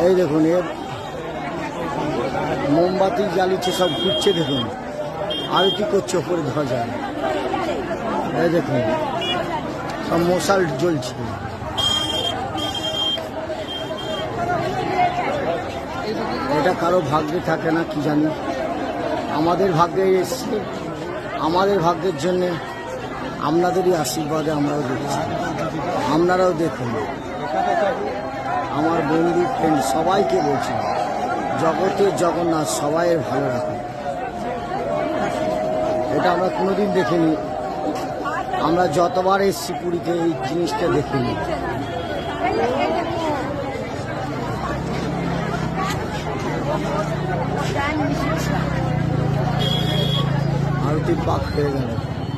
এই দেখুন এর মোমবাতি জ্বালিয়েছে, সব ঘুরছে দেখুন, আরতি করছে ওপরে ধ্বজা। এই দেখুন সব মশাল জ্বলছে। এটা কারো ভাগ্যে থাকে না কি জানি, আমাদের ভাগ্যে এসছে, আমাদের ভাগ্যের জন্যে আপনাদেরই আশীর্বাদে আমরাও দেখছি, আপনারাও দেখুন। আমার বন্ধু ফ্রেন্ড সবাইকে বলছি, জগতের জগন্নাথ সবাইয়ের ভালো রাখুন। এটা আমরা কোনোদিন দেখিনি, আমরা যতবার এসছি পুরীতে এই জিনিসটা দেখিনি। আরতি পাক হয়ে গেল।